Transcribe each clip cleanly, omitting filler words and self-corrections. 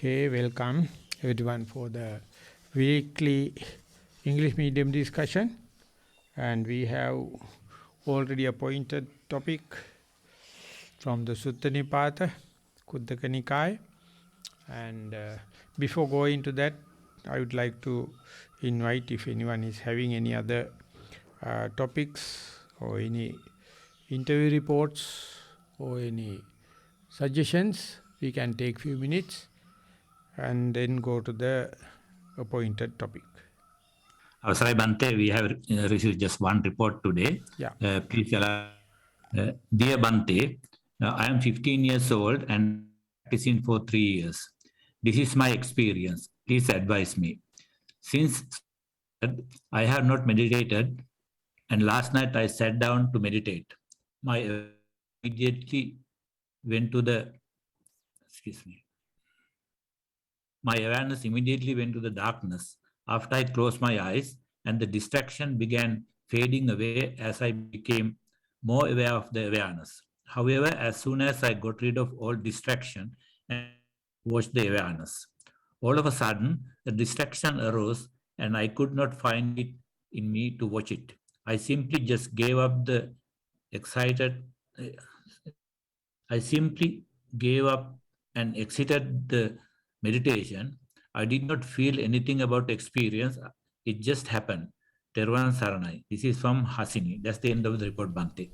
Okay, welcome everyone for the weekly English medium discussion. And we have already appointed topic from the Sutta Nipata, Kuddaka Nikaya. And before going to that, I would like to invite if anyone is having any other topics or any interview reports or any suggestions, we can take few minutes and then go to the appointed topic. Sorry, Bante, we have received just one report today. Yeah. Please allow. Dear Bante, I am 15 years old and practicing for 3 years. This is my experience. Please advise me. Since I have not meditated, and last night I sat down to meditate. My immediately went to the My awareness immediately went to the darkness after I closed my eyes, and the distraction began fading away as I became more aware of the awareness. However, as soon as I got rid of all distraction and watched the awareness, all of a sudden the distraction arose and I could not find it in me to watch it. I simply just gave up the excited. I simply gave up and exited the meditation. I did not feel anything about experience. It just happened. Tervan Saranai. This is from Hasini. That's the end of the report, Bhante.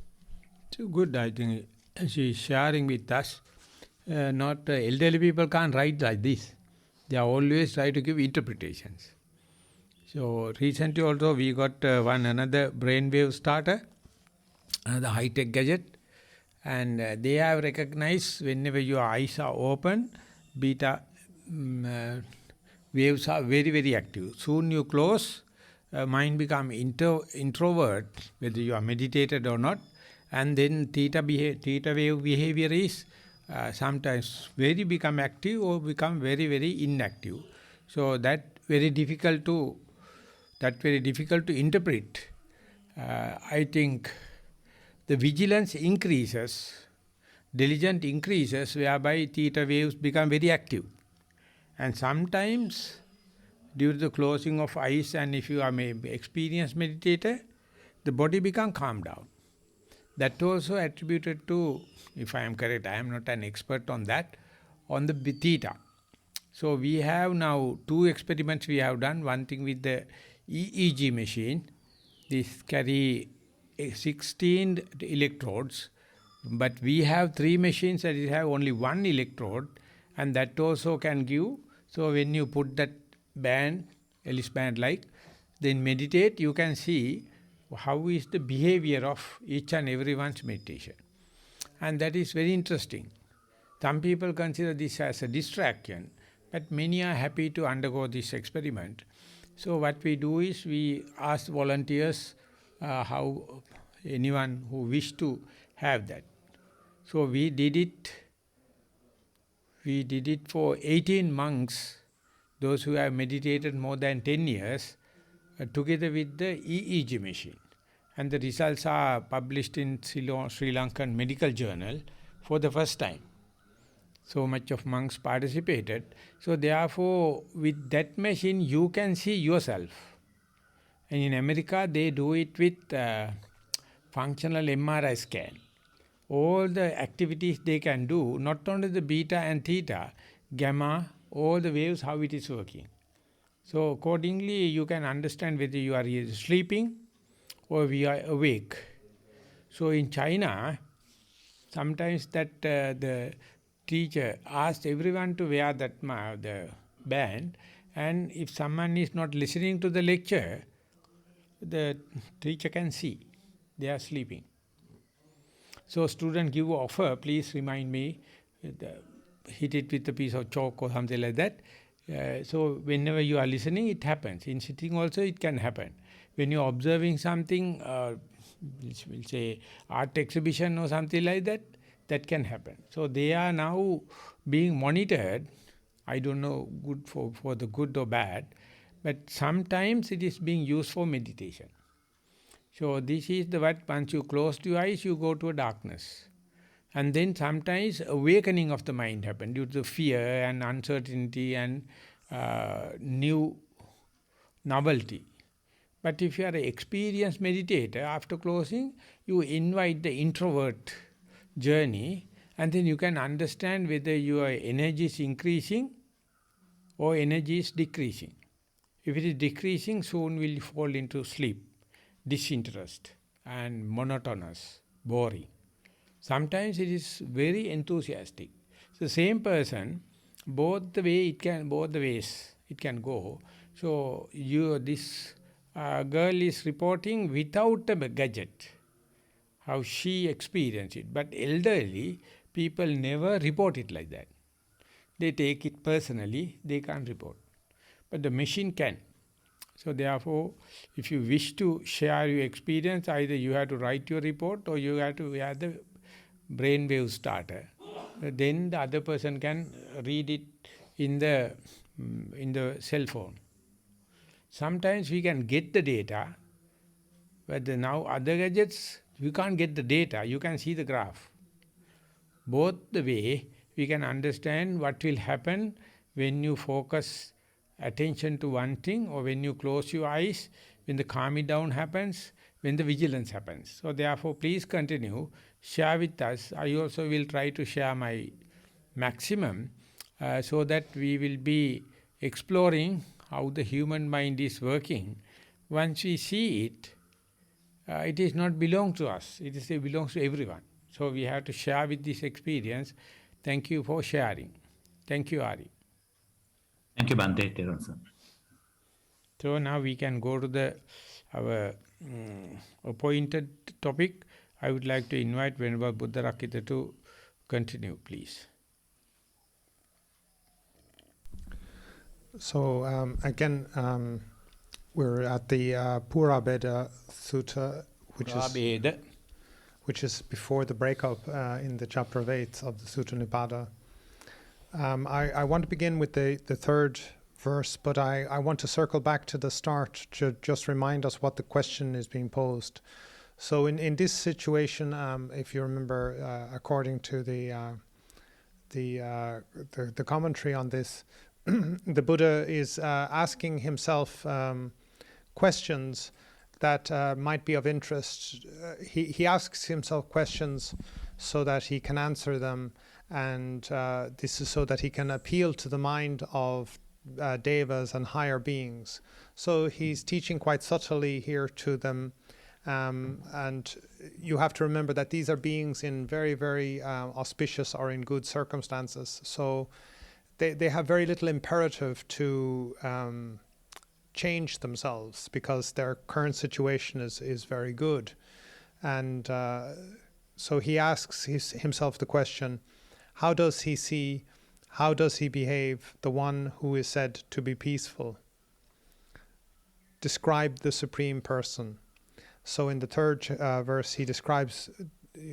So good, I think she is sharing with us. Not elderly people can't write like this. They are always try to give interpretations. So recently also we got another brainwave starter, another high-tech gadget, and they have recognized whenever your eyes are open, beta waves are very, very active. Soon you close, mind become introvert, whether you are meditated or not, and then theta wave behavior is sometimes very become active or become very, very inactive. So that very difficult to interpret. I think the vigilance increases, diligence increases, whereby theta waves become very active. And sometimes, due to the closing of eyes, and if you are experienced meditator, the body become calmed down. That also attributed to, if I am correct, I am not an expert on that, on the theta. So we have now 2 experiments we have done, one thing with the EEG machine. This carry 16 electrodes, but we have 3 machines that have only 1 electrode, and that also can give. So when you put that band, Alice band like, then meditate, you can see how is the behavior of each and everyone's meditation. And that is very interesting. Some people consider this as a distraction, but many are happy to undergo this experiment. So what we do is we ask volunteers how anyone who wish to have that. So we did it for 18 monks, those who have meditated more than 10 years, together with the EEG machine. And the results are published in Sri Lankan Medical Journal for the first time. So much of monks participated. So therefore, with that machine, you can see yourself. And in America, they do it with functional MRI scan. All the activities they can do, not only the beta and theta, gamma, all the waves, how it is working. So accordingly, you can understand whether you are either sleeping or we are awake. So in China, sometimes that the teacher asked everyone to wear that the band, and if someone is not listening to the lecture, the teacher can see they are sleeping. So student give offer, please remind me, hit it with a piece of chalk or something like that. So whenever you are listening, it happens. In sitting also, it can happen. When you are observing something, we'll say art exhibition or something like that, that can happen. So they are now being monitored. I don't know good for the good or bad, but sometimes it is being used for meditation. So this is the what, once you close your eyes, you go to a darkness. And then sometimes awakening of the mind happen due to fear and uncertainty and new novelty. But if you are an experienced meditator, after closing, you invite the introvert journey, and then you can understand whether your energy is increasing or energy is decreasing. If it is decreasing, soon will fall into sleep, disinterest, and monotonous, boring. Sometimes it is very enthusiastic. So same person, both the ways it can go. So this girl is reporting without a gadget, how she experienced it. But elderly people never report it like that. They take it personally, they can't report. But the machine can. So therefore, if you wish to share your experience, either you have to write your report or you have to have the brainwave starter. Then the other person can read it in the cell phone. Sometimes we can get the data, but now other gadgets, you can't get the data, you can see the graph. Both the way, we can understand what will happen when you focus attention to one thing, or when you close your eyes, when the calming down happens, when the vigilance happens. So therefore, please continue, share with us. I also will try to share my maximum so that we will be exploring how the human mind is working. Once we see it, it is not belong to us, it belongs to everyone. So we have to share with this experience. Thank you for sharing. Thank you, Ari. Thank you, Bhante, Thero. So now we can go to our appointed topic. I would like to invite Venerable Buddharakkhita to continue, please. So again, we're at the Purabheda Sutta, which is before the breakup in the chapter of 8 of the Sutta Nipada. I want to begin with the third verse, but I want to circle back to the start to just remind us what the question is being posed. So in this situation, if you remember, according to the commentary on this, the Buddha is asking himself questions that might be of interest. He asks himself questions so that he can answer them, and this is so that he can appeal to the mind of devas and higher beings. So he's teaching quite subtly here to them, and you have to remember that these are beings in very, very auspicious or in good circumstances. So they have very little imperative to change themselves because their current situation is very good. And so he asks himself the question, how does he see, how does he behave, the one who is said to be peaceful? Describe the Supreme Person. So in the third verse, he describes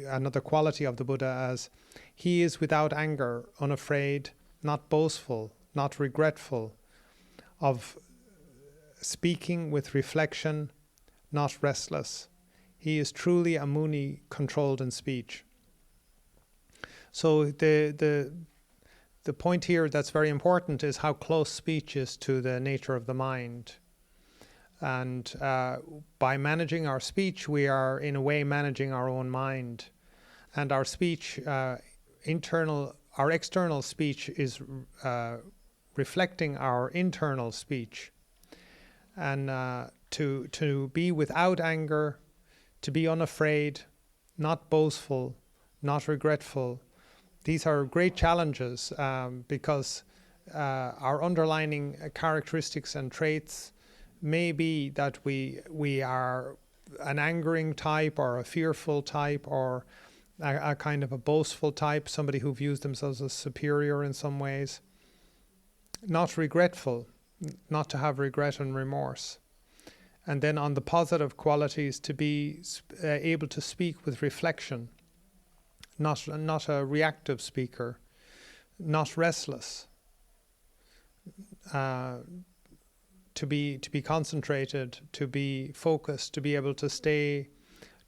another quality of the Buddha as, he is without anger, unafraid, not boastful, not regretful, of speaking with reflection, not restless. He is truly a Muni controlled in speech. So the point here that's very important is how close speech is to the nature of the mind. And by managing our speech, we are in a way managing our own mind. And our speech, our external speech is reflecting our internal speech. And to be without anger, to be unafraid, not boastful, not regretful, these are great challenges because our underlining characteristics and traits may be that we are an angering type or a fearful type or a kind of a boastful type, somebody who views themselves as superior in some ways. Not regretful, not to have regret and remorse. And then on the positive qualities, to be able to speak with reflection, not a reactive speaker, not restless, to be concentrated, to be focused, to be able to stay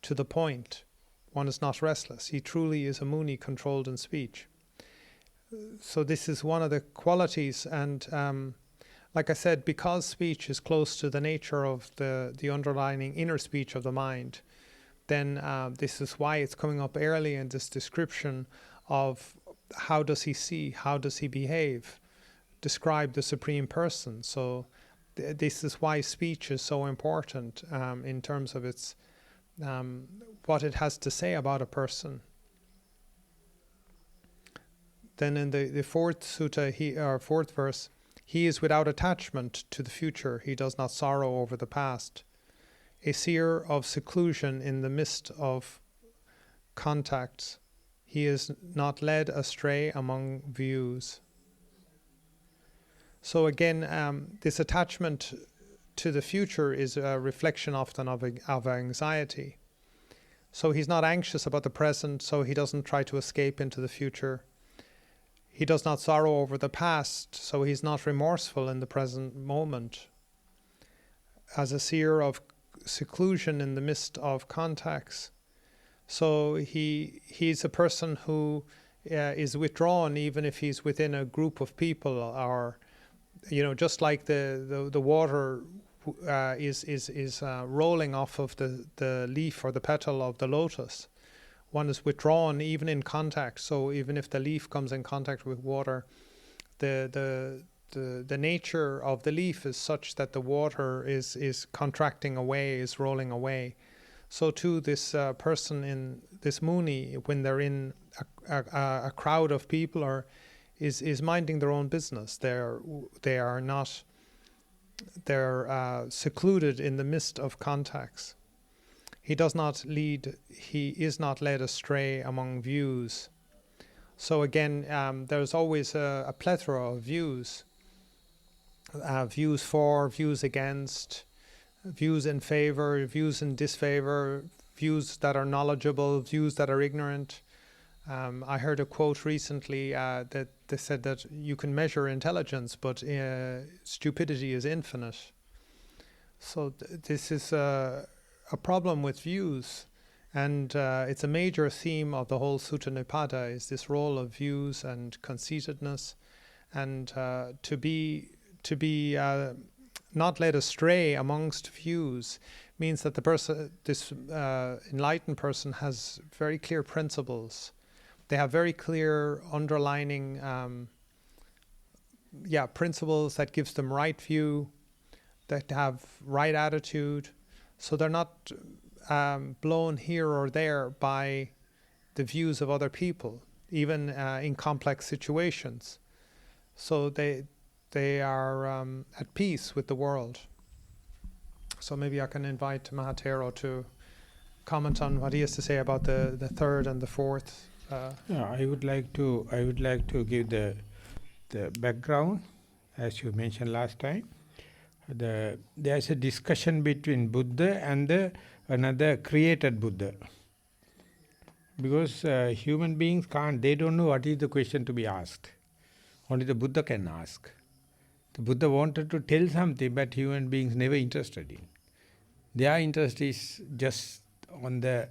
to the point one is not restless. He truly is a Muni controlled in speech. So this is one of the qualities, and like I said, because speech is close to the nature of the underlying inner speech of the mind, then this is why it's coming up early in this description of how does he see, how does he behave, describe the Supreme Person. So this is why speech is so important in terms of its what it has to say about a person. Then in the fourth sutta, fourth verse, he is without attachment to the future. He does not sorrow over the past. A seer of seclusion in the midst of contacts. He is not led astray among views. So again, this attachment to the future is a reflection often of anxiety. So he's not anxious about the present, so he doesn't try to escape into the future. He does not sorrow over the past, so he's not remorseful in the present moment. As a seer of seclusion in the midst of contacts. So he's a person who is withdrawn even if he's within a group of people, or just like the water is rolling off of the leaf or the petal of the lotus. One is withdrawn even in contact. So even if the leaf comes in contact with water, the nature of the leaf is such that the water is contracting away, is rolling away. So too, this person in this Muni, when they're in a crowd of people, or is minding their own business. They're secluded in the midst of contacts. He is not led astray among views. So again, there's always a plethora of views. Views for, views against, views in favor, views in disfavor, views that are knowledgeable, views that are ignorant. I heard a quote recently that they said that you can measure intelligence, but stupidity is infinite. So this is a problem with views, and it's a major theme of the whole Sutta Nipata, is this role of views and conceitedness, and to be not led astray amongst views means that the person, this enlightened person, has very clear principles. They have very clear underlining principles that gives them right view, that have right attitude. So they're not blown here or there by the views of other people, even in complex situations. So they are at peace with the world. So maybe I can invite Maha Thero to comment on what he has to say about the third and the fourth. I would like to give the background, as you mentioned last time. There's a discussion between Buddha and another created Buddha. Because human beings they don't know what is the question to be asked. Only the Buddha can ask. The Buddha wanted to tell something, but human beings never interested in. Their interest is just on the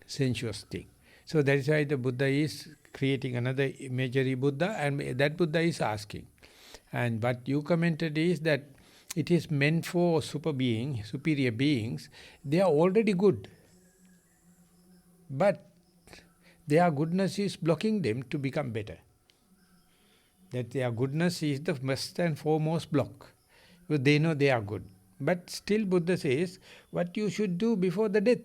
sensuous thing. So that is why the Buddha is creating another imaginary Buddha, and that Buddha is asking. And what you commented is that it is meant for superior beings. They are already good. But their goodness is blocking them to become better. That their goodness is the first and foremost block. Because they know they are good. But still Buddha says, what you should do before the death.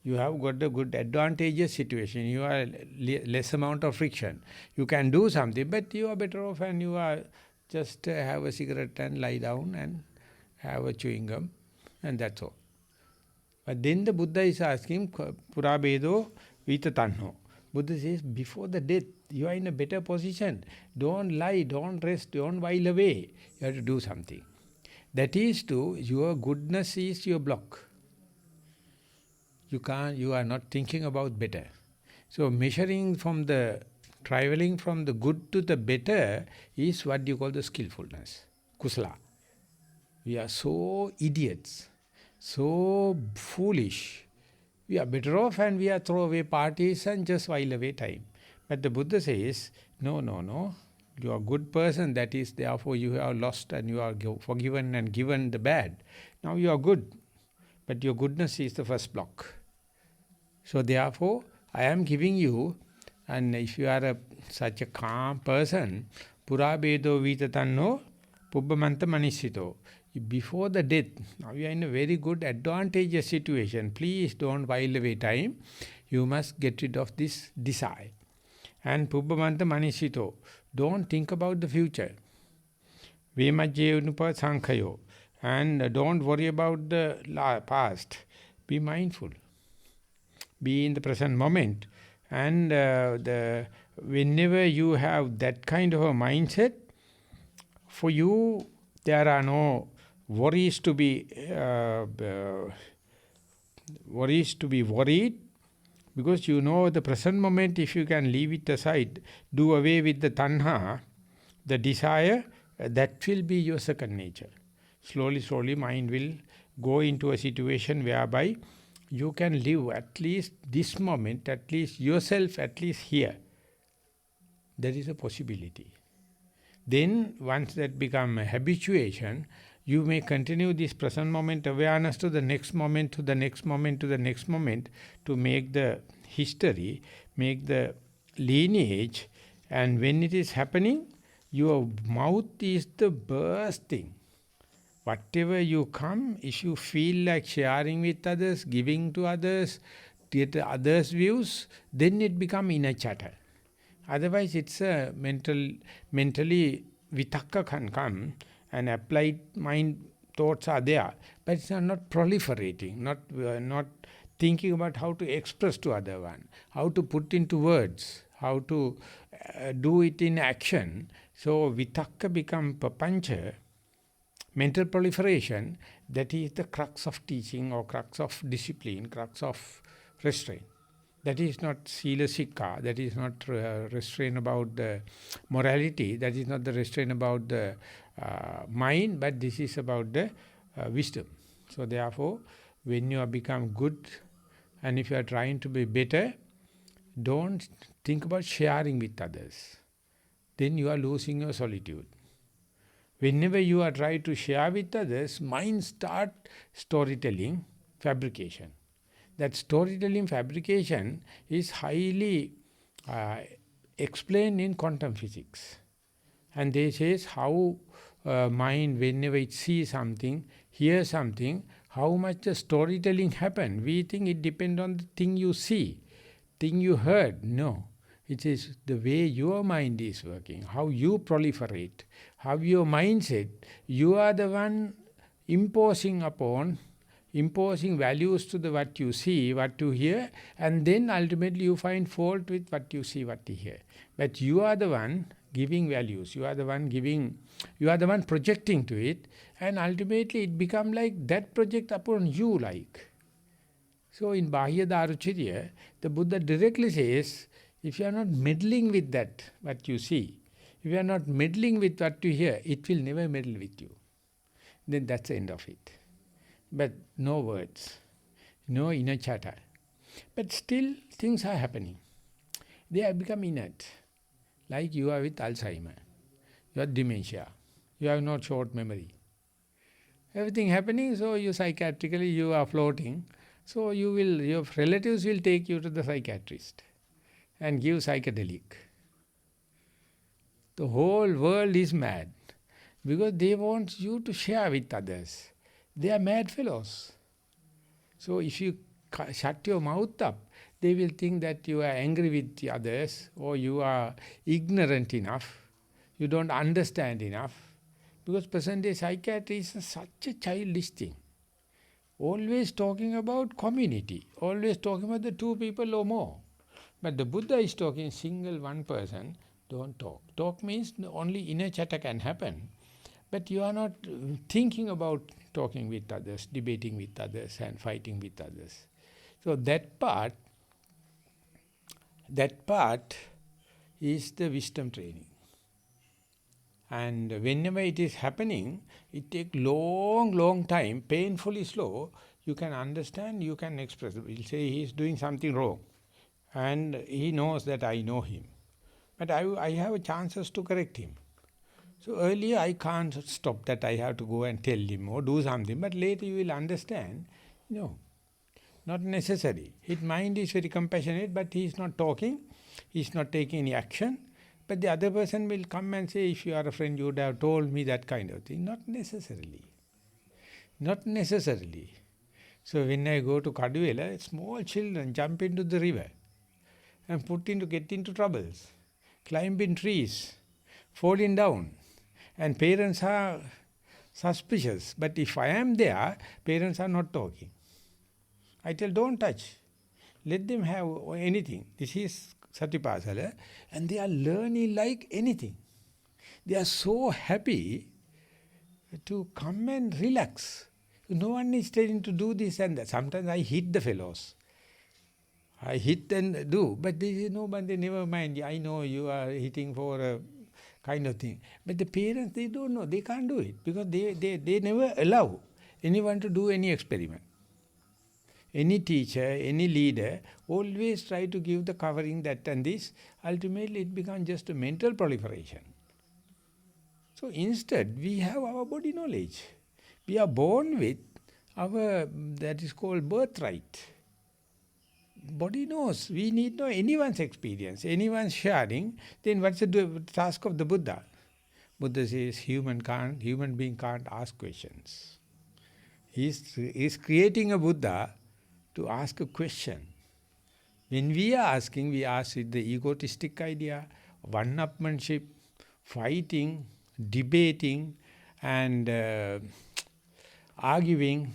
You have got a good advantageous situation. You are less amount of friction. You can do something, but you are better off, and you are just have a cigarette and lie down and have a chewing gum, and that's all. But then the Buddha is asking, Purabedo Vitatanho. Buddha says, before the death, you are in a better position. Don't lie, don't rest, don't while away. You have to do something. That is your goodness is your block. You are not thinking about better. So traveling from the good to the better is what you call the skillfulness, kusala. We are so idiots, so foolish, We are better off and we are throw away parties and just while away time. But the Buddha says, no, no, no. You are a good person, that is, therefore you are lost and you are forgiven and given the bad. Now you are good, but your goodness is the first block. So therefore, I am giving you, and if you are such a calm person, pura bedo vitatanno pubbamanta manisito. Before the death, now you are in a very good advantageous situation. Please don't while away time. You must get rid of this desire. And pubbamanta manisito. Don't think about the future. Vemajjevanupa sankhayo. And don't worry about the past. Be mindful. Be in the present moment. And whenever you have that kind of a mindset, for you there are no worries to be worried, because you know the present moment, if you can leave it aside, do away with the tanha, the desire, that will be your second nature. Slowly, slowly mind will go into a situation whereby you can live at least this moment, at least yourself, at least here. There is a possibility. Then once that become a habituation, you may continue this present moment awareness to the next moment, to the next moment, to the next moment, to make the history, make the lineage, and when it is happening, your mouth is the bursting. Whatever you come, if you feel like sharing with others, giving to others, get others' views, then it becomes inner chatter. Otherwise, it's a mentally vitakka can come, and applied mind thoughts are there, but it's not proliferating, not thinking about how to express to other one, how to put into words, how to do it in action. So vitakka become papancha, mental proliferation. That is the crux of teaching, or crux of discipline, crux of restraint. That is not sila sikha, that is not restraint about the morality, that is not the restraint about the mind, but this is about the wisdom. So therefore, when you have become good, and if you are trying to be better, don't think about sharing with others. Then you are losing your solitude. Whenever you are trying to share with others, mind start storytelling, fabrication. That storytelling fabrication is highly explained in quantum physics. And they say how mind, whenever it sees something, hears something, how much the storytelling happen. We think it depends on the thing you see, thing you heard. No. It is the way your mind is working, how you proliferate, how your mindset, you are the one imposing values to the what you see, what you hear, and then ultimately you find fault with what you see, what you hear. But you are the one giving values, you are the one projecting to it, and ultimately it become like that project upon you like. So in Bahya Daruchirya, the Buddha directly says, if you are not meddling with that, what you see, if you are not meddling with what you hear, it will never meddle with you. Then that's the end of it. But no words, no inner chatter. But still things are happening. They have become inert. Like you are with Alzheimer, you have dementia, you have no short memory. Everything happening, so you psychiatrically you are floating. So your relatives will take you to the psychiatrist and give psychedelic. The whole world is mad because they want you to share with others. They are mad fellows. So if you shut your mouth up, they will think that you are angry with the others, or you are ignorant enough, you don't understand enough. Because present-day psychiatry is such a childish thing. Always talking about community, always talking about the two people or more. But the Buddha is talking single one person, don't talk. Talk means only inner chatter can happen. But you are not thinking about talking with others, debating with others and fighting with others. So that part is the wisdom training. And whenever it is happening, it takes long time, painfully slow. you can understand, you can express. We'll say he is doing something wrong. And he knows that I know him. But I have chances to correct him. So earlier I can't stop that, I have to go and tell him or do something. But later you will understand, no, not necessary. His mind is very compassionate, but he is not talking, he is not taking any action. But the other person will come and say, if you are a friend, you would have told me that kind of thing. Not necessarily. Not necessarily. So when I go to Kaduela, small children jump into the river and get into troubles, climbing trees, falling down. And parents are suspicious. But if I am there, parents are not talking. I tell, don't touch. Let them have anything. This is Satipasala. And they are learning like anything. They are so happy to come and relax. No one is telling to do this and that. Sometimes I hit the fellows. I hit and do. But they say, no, but they never mind. I know you are hitting for a kind of thing. But the parents, they don't know. They can't do it. Because they never allow anyone to do any experiment. Any teacher, any leader, always try to give the covering that and this. Ultimately, it becomes just a mental proliferation. So instead, we have our body knowledge. We are born with our, that is called birthright. Body knows. We need no anyone's experience, anyone's sharing. Then what's the task of the Buddha? Buddha says human being can't ask questions. He is creating a Buddha to ask a question. When we are asking, we ask with the egotistic idea, one-upmanship, fighting, debating, and arguing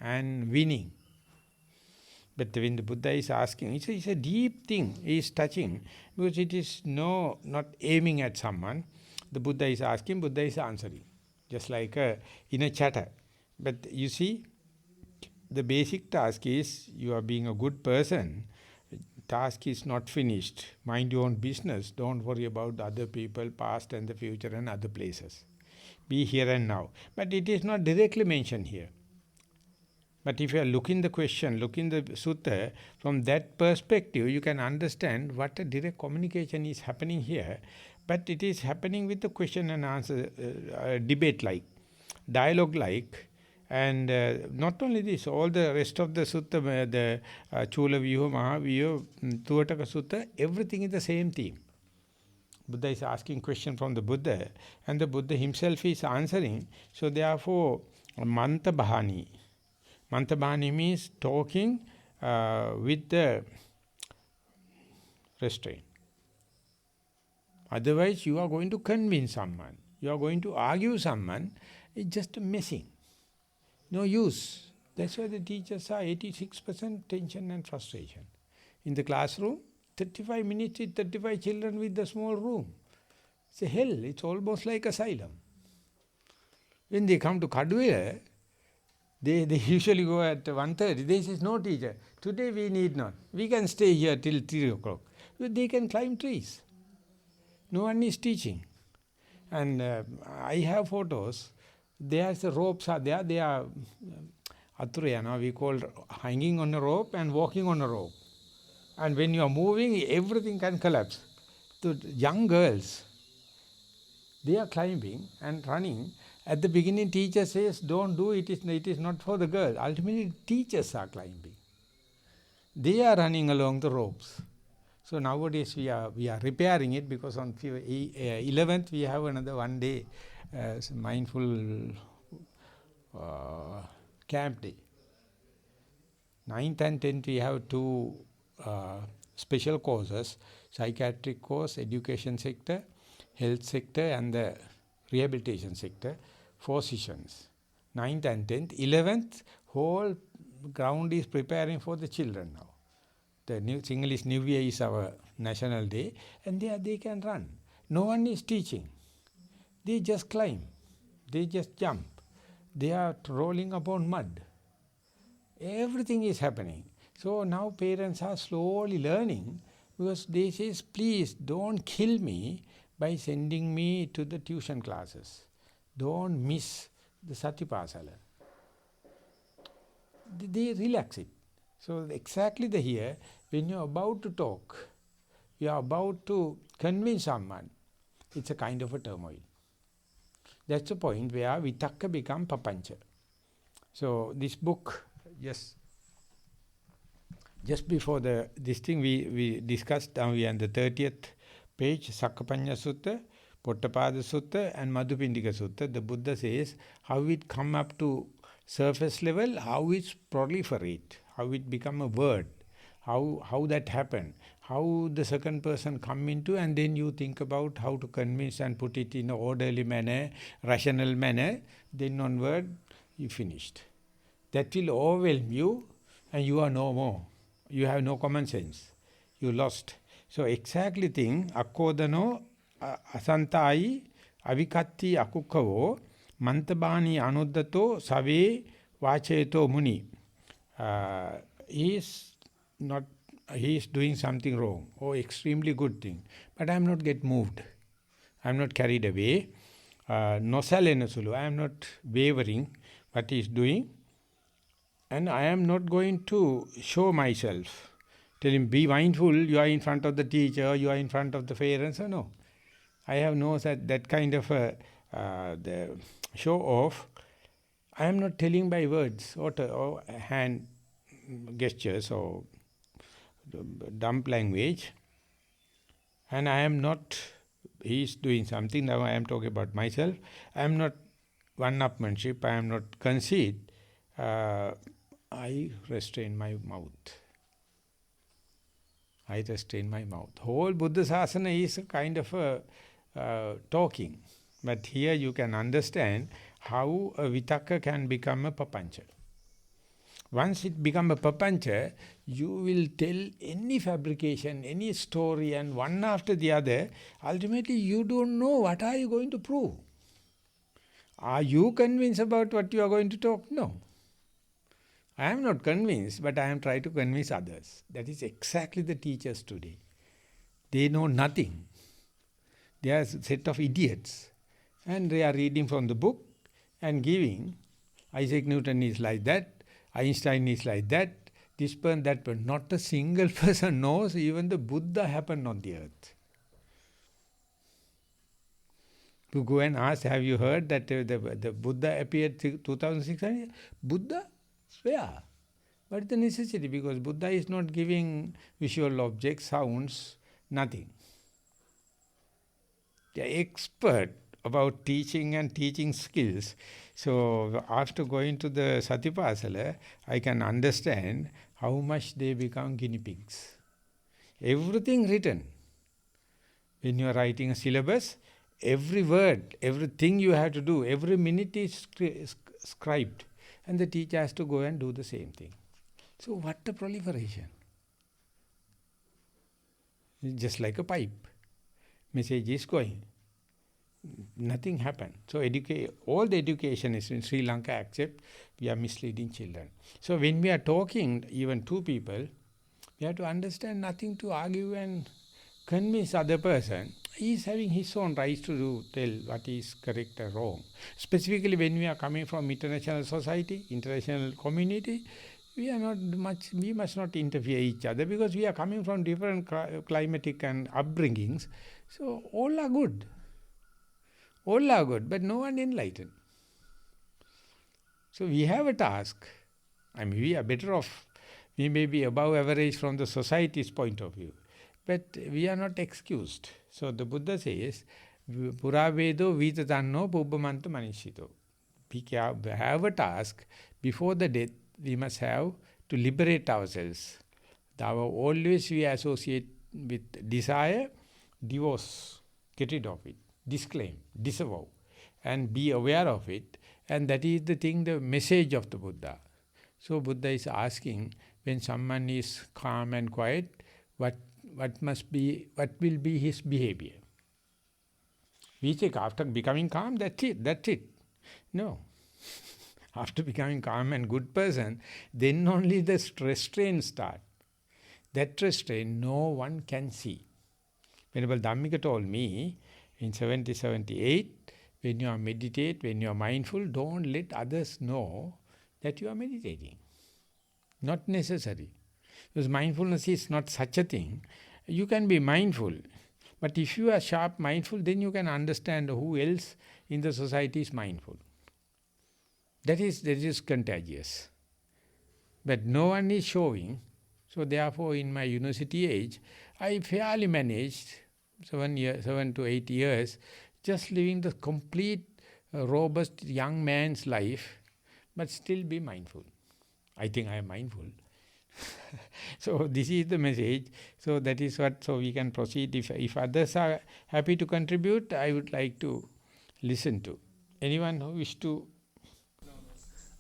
and winning. But when the Buddha is asking, it's a deep thing, he is touching, because it is not aiming at someone. The Buddha is asking, Buddha is answering, just like in a chatter. But you see, the basic task is, you are being a good person, task is not finished. Mind your own business, don't worry about other people, past and the future and other places. Be here and now. But it is not directly mentioned here. But if you are looking the question, looking the sutta, from that perspective, you can understand what a direct communication is happening here. But it is happening with the question and answer, debate-like, dialogue-like. And not only this, all the rest of the sutta, the Chula Vyuha, Maha Vyuha, Tuvataka Sutta, everything is the same theme. Buddha is asking question from the Buddha, and the Buddha himself is answering. So therefore, Manta Bahani. Manta Bahani means talking with the restraint. Otherwise, you are going to convince someone. You are going to argue someone. It's just messing. No use. That's why the teachers are 86% tension and frustration. In the classroom, 35 minutes with 35 children with the small room. It's a hell. It's almost like asylum. When they come to Kaduela, they usually go at 1:30. They say, no teacher, today we need not. We can stay here till 3 o'clock. They can climb trees. No one is teaching. And I have photos. There's the ropes are there. They are aturayana, we call hanging on a rope and walking on a rope. And when you are moving, everything can collapse. The young girls, they are climbing and running. At the beginning, teacher says, don't do it, it is not for the girls. Ultimately, teachers are climbing. They are running along the ropes. So nowadays, we are repairing it, because on 11th, we have another one day mindful camp day. 9th and 10th, we have two special courses, psychiatric course, education sector, health sector, and the rehabilitation sector, 4 sessions. 9th and 10th. 11th, whole ground is preparing for the children now. The Sinhalese New Year is our national day, and there they can run. No one is teaching. They just climb. They just jump. They are rolling upon mud. Everything is happening. So now parents are slowly learning, because they say, please don't kill me by sending me to the tuition classes. Don't miss the Satipasala. they relax it. So exactly here, when you're about to talk, you are about to convince someone, it's a kind of a turmoil. That's the point where vitakka become papancha. So this book, just before this thing we discussed, now we are on the 30th page, Sakkapanya Sutta, Pottapada Sutta and Madhupindika Sutta. The Buddha says how it come up to surface level, how it proliferate, how it become a word, how that happened, how the second person come into, and then you think about how to convince and put it in an orderly manner, rational manner, then onward you finished. That will overwhelm you and you are no more. You have no common sense. You lost. So exactly thing, akkodano asantai avikatti akukkavo mantabani anuddato save vacheto muni. He is doing something wrong or extremely good thing. But I am not get moved. I am not carried away. No salenasulu. I am not wavering what he is doing. And I am not going to show myself. Tell him, be mindful, you are in front of the teacher, you are in front of the parents. No. I have no that kind of the show off. I am not telling by words or hand gestures or dumb language. And I am not, he is doing something, now I am talking about myself. I am not one-upmanship, I am not conceit. I restrain my mouth. I restrain my mouth. Whole Buddha Sasana is a kind of a talking. But here you can understand how a vitakka can become a papancha. Once it become a papancha, you will tell any fabrication, any story, and one after the other. Ultimately, you don't know what are you going to prove. Are you convinced about what you are going to talk? No. I am not convinced, but I am trying to convince others. That is exactly the teachers today. They know nothing. They are a set of idiots. And they are reading from the book and giving. Isaac Newton is like that. Einstein is like that. This person, that person. Not a single person knows even the Buddha happened on the earth. To go and ask, have you heard that the Buddha appeared 2600? Buddha? Where? What is the necessity? Because Buddha is not giving visual objects, sounds, nothing. They are expert about teaching and teaching skills. So after going to the Satipasala, I can understand how much they become guinea pigs. Everything written. When you are writing a syllabus, every word, everything you have to do, every minute is scribed. And the teacher has to go and do the same thing. So what a proliferation. It's just like a pipe. Message is going. Nothing happened. So all the education is in Sri Lanka except we are misleading children. So when we are talking, even two people, we have to understand nothing to argue and convince other person. He is having his own rights to tell what is correct or wrong. Specifically when we are coming from international society, international community, we must not interfere each other because we are coming from different climatic and upbringings. So all are good. All are good, but no one enlightened. So we have a task. I mean, we are better off. We may be above average from the society's point of view. But we are not excused. So the Buddha says, Puravedo vitatanno pubbamanta manishito. We have a task. Before the death, we must have to liberate ourselves. Always we associate with desire, divorce, get rid of it, disclaim, disavow, and be aware of it. And that is the thing, the message of the Buddha. So Buddha is asking, when someone is calm and quiet, what will be his behavior? We think after becoming calm, that's it. No. After becoming calm and good person, then only the restraint start. That restraint no one can see. Venerable Dhammika told me in 78, when you are meditate, when you are mindful, don't let others know that you are meditating. Not necessary. Because mindfulness is not such a thing. You can be mindful. But if you are sharp mindful, then you can understand who else in the society is mindful. That is contagious. But no one is showing. So therefore, in my university age, I fairly managed 7 to 8 years, just living the complete, robust young man's life, but still be mindful. I think I am mindful. So this is the message. So that is what, so we can proceed. If others are happy to contribute, I would like to listen to. Anyone who wish to?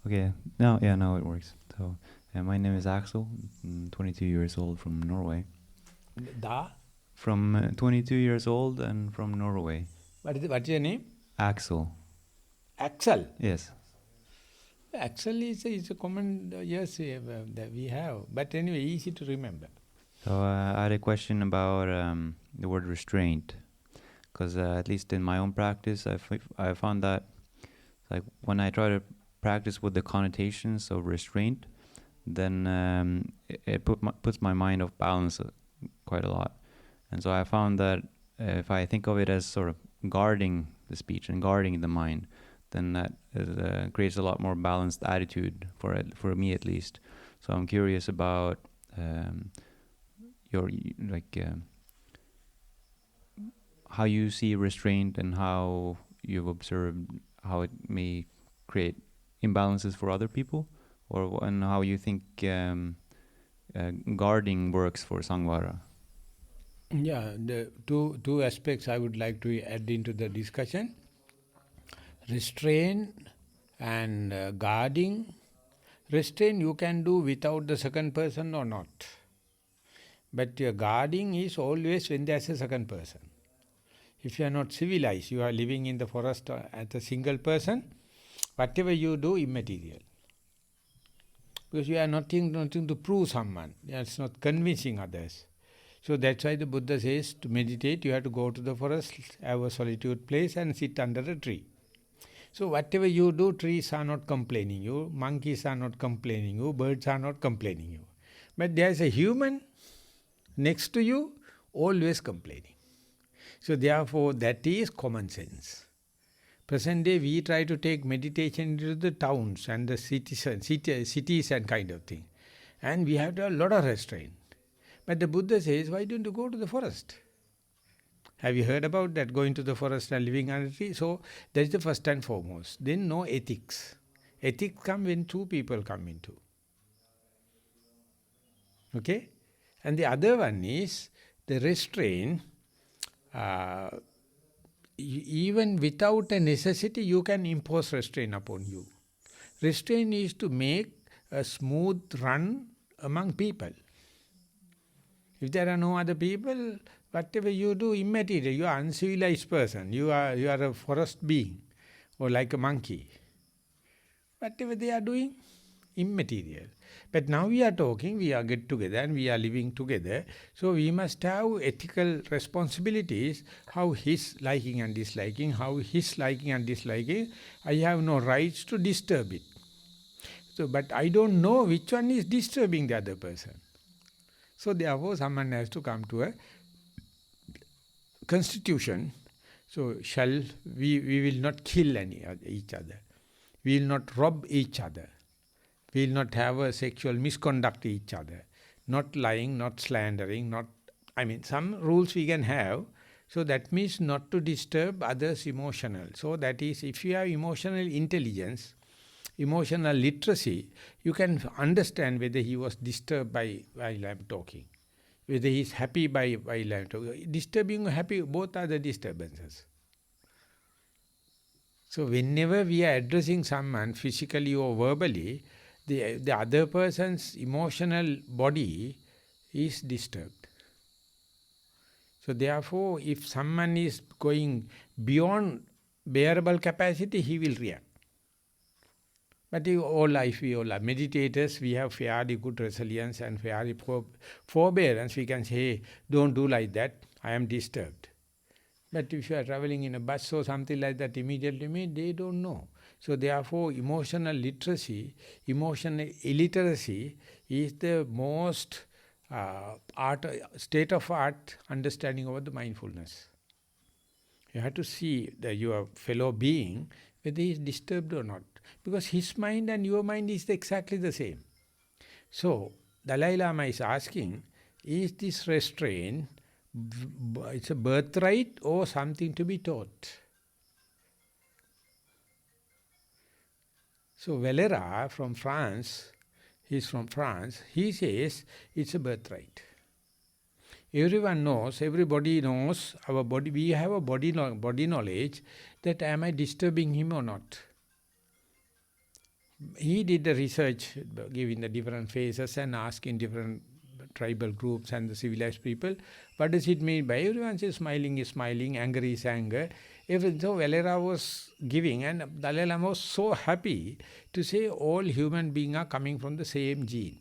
Okay, now it works. So my name is Axel, I'm 22 years old from Norway. From 22 years old and from Norway. What is your name? Axel. Axel? Yes. Axel is a common, yes, that we have. But anyway, easy to remember. So I had a question about the word restraint. Because at least in my own practice, I found that like when I try to practice with the connotations of restraint, then it puts my mind off balance quite a lot. And so I found that if I think of it as sort of guarding the speech and guarding the mind, then that creates a lot more balanced attitude for me at least. So I'm curious about your how you see restraint and how you've observed how it may create imbalances for other people, and how you think guarding works for Sangvara. Yeah, the two aspects I would like to add into the discussion. Restraint and guarding. Restraint you can do without the second person or not. But your guarding is always when there's a second person. If you are not civilized, you are living in the forest as a single person, whatever you do, immaterial. Because you are nothing to prove someone. It's not convincing others. So that's why the Buddha says to meditate, you have to go to the forest, have a solitude place and sit under a tree. So whatever you do, trees are not complaining you, monkeys are not complaining you, birds are not complaining you. But there's a human next to you, always complaining. So therefore, that is common sense. Present day, we try to take meditation into the towns and the cities and kind of thing. And we have to have a lot of restraint. But the Buddha says, why don't you go to the forest? Have you heard about that, going to the forest and living under a tree? So that is the first and foremost. Then no ethics. Ethics come when two people come into. Okay? And the other one is the restraint. Even without a necessity, you can impose restraint upon you. Restraint is to make a smooth run among people. If there are no other people, whatever you do, immaterial. You are uncivilized person. You are a forest being, or like a monkey. Whatever they are doing, immaterial. But now we are talking, we are get together and we are living together. So we must have ethical responsibilities, how his liking and disliking, how his liking and disliking. I have no rights to disturb it. So, but I don't know which one is disturbing the other person. So therefore someone has to come to a constitution. So we will not kill each other. We will not rob each other. We will not have a sexual misconduct each other. Not lying, not slandering, some rules we can have. So that means not to disturb others' emotional. So that is, if you have emotional intelligence, emotional literacy, you can understand whether he was disturbed while I am talking. Whether he is happy while I am talking. Disturbing or happy, both are the disturbances. So whenever we are addressing someone physically or verbally, the other person's emotional body is disturbed. So therefore, if someone is going beyond bearable capacity, he will react. But all life, we all are meditators, we have fairly good resilience and fairly forbearance. We can say, hey, don't do like that, I am disturbed. But if you are traveling in a bus or something like that, immediately they don't know. So therefore, emotional literacy, emotional illiteracy is the most state of art understanding about the mindfulness. You have to see your fellow being, whether he is disturbed or not. Because his mind and your mind is exactly the same. So, Dalai Lama is asking, is this restraint, it's a birthright or something to be taught? So, Valera from France, he's from France, he says it's a birthright. Everyone knows, everybody knows our body, we have a body knowledge that am I disturbing him or not. He did the research, giving the different phases and asking different tribal groups and the civilized people, what does it mean by everyone says smiling is smiling, anger is anger. So Valera was giving and Dalai Lama was so happy to say all human beings are coming from the same gene.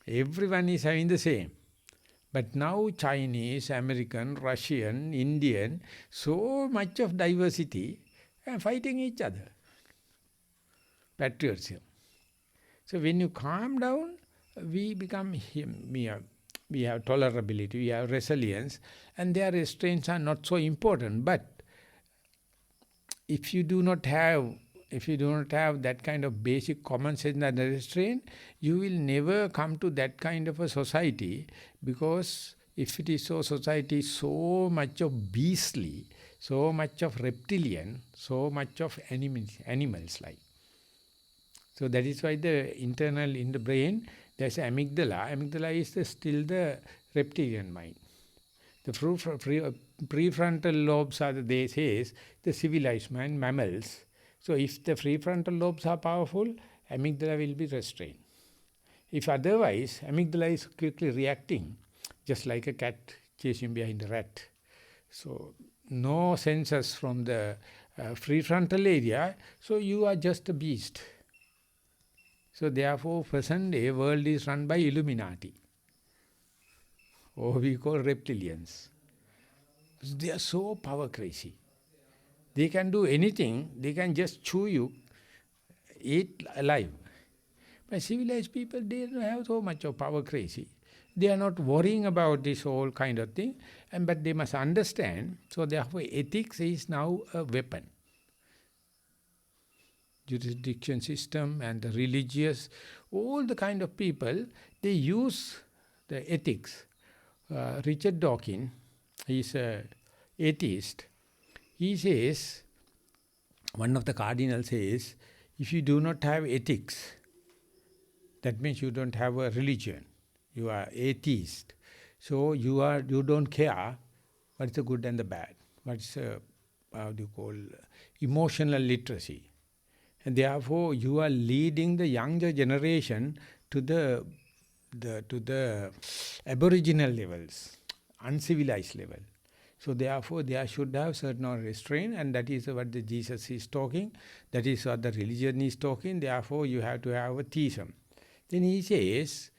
Everyone is having the same. But now Chinese, American, Russian, Indian, so much of diversity and fighting each other. Patriotism. So when you calm down, we become him. We have tolerability, we have resilience, and their restraints are not so important. But if you do not have that kind of basic common sense and restraint, you will never come to that kind of a society, because if it is so society, so much of beastly, so much of reptilian, so much of animals like. So that is why the internal in the brain, there's amygdala. Amygdala is still the reptilian mind. The prefrontal lobes are, they say, the civilized mind, mammals. So if the prefrontal lobes are powerful, amygdala will be restrained. If otherwise, amygdala is quickly reacting, just like a cat chasing behind a rat. So no senses from the prefrontal area, so you are just a beast. So therefore, present day world is run by Illuminati, or we call reptilians. They are so power crazy. They can do anything, they can just chew you, eat alive. But civilized people, they don't have so much of power crazy. They are not worrying about this whole kind of thing, but they must understand, so therefore ethics is now a weapon. Jurisdiction system and the religious, all the kind of people, they use the ethics. Richard Dawkins, he is an atheist. He says, one of the cardinals says, if you do not have ethics, that means you don't have a religion. You are atheist. So you don't care what's the good and the bad. What's how do you call emotional literacy. And therefore, you are leading the younger generation to the aboriginal levels, uncivilized level. So therefore, they should have certain restraint, and that is what the Jesus is talking. That is what the religion is talking. Therefore, you have to have a theism. Then he says,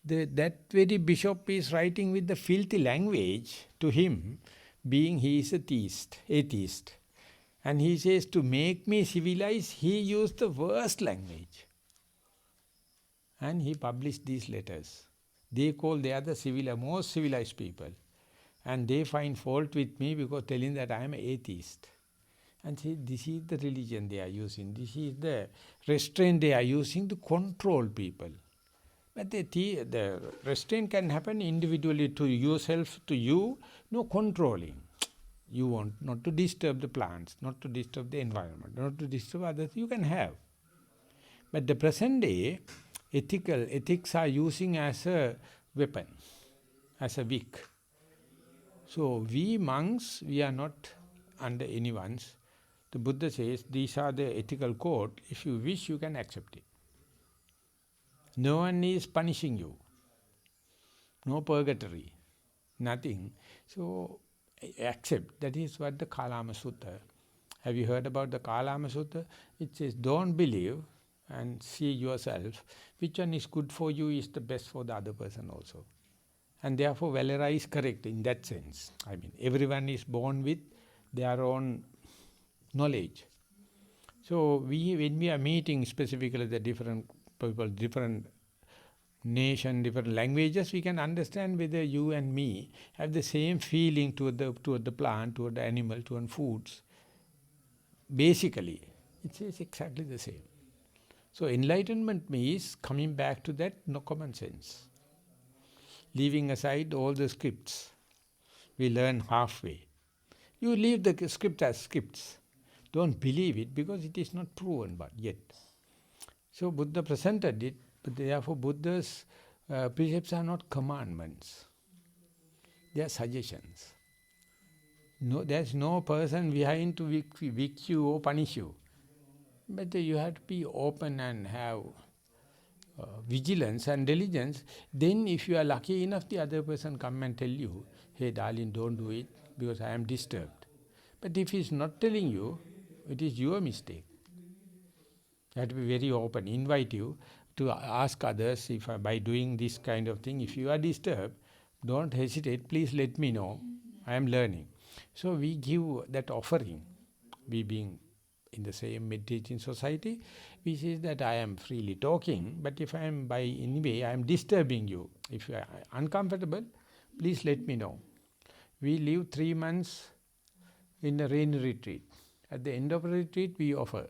that very bishop is writing with the filthy language to him, being he is a atheist. And he says, to make me civilized, he used the worst language. And he published these letters. They are the most civilized people. And they find fault with me because telling that I am an atheist. And see, this is the religion they are using. This is the restraint they are using to control people. But the restraint can happen individually to yourself, to you, no controlling. You want not to disturb the plants, not to disturb the environment, not to disturb others, you can have. But the present day, ethics are using as a weapon, as a wick. So we monks, we are not under anyone's. The Buddha says, these are the ethical code. If you wish, you can accept it. No one is punishing you. No purgatory. Nothing. So accept. That is what the Kalama Sutta. Have you heard about the Kalama Sutta? It says, don't believe and see yourself. Which one is good for you is the best for the other person also. And therefore Valera is correct in that sense. I mean, everyone is born with their own knowledge. So when we are meeting specifically the different people, different nation, different languages, we can understand whether you and me have the same feeling toward the plant, toward the animal, toward foods. Basically, it is exactly the same. So enlightenment means coming back to that no common sense. Leaving aside all the scripts. We learn halfway. You leave the script as scripts. Don't believe it because it is not proven but yet. So Buddha presented it, but therefore Buddha's precepts are not commandments. They are suggestions. No, there's no person behind to vic you or punish you. But you have to be open and have vigilance and diligence. Then if you are lucky enough, the other person come and tell you, hey darling, don't do it because I am disturbed. But if he's not telling you, it is your mistake. You have to be very open, invite you to ask others if by doing this kind of thing, if you are disturbed, don't hesitate, please let me know, I am learning. So we give that offering, we being in the same meditating society, we say that I am freely talking, but if I am by any way, I am disturbing you, if you are uncomfortable, please let me know. We live 3 months in a rain retreat. At the end of the retreat, we offer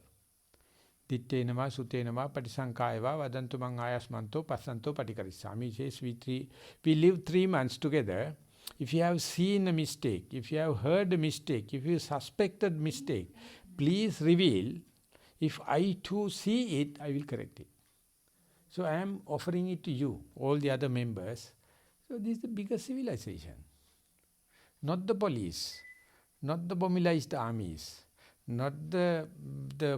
Dittenama, Sutenama, Patisankayava, Vadantumang Ayasmanto, Pasanto, Patikarisami. Says we live 3 months together. If you have seen a mistake, if you have heard a mistake, if you suspected mistake, please reveal. If I too see it, I will correct it. So I am offering it to you, all the other members. So this is the biggest civilization. Not the police, not the bombilized armies, not the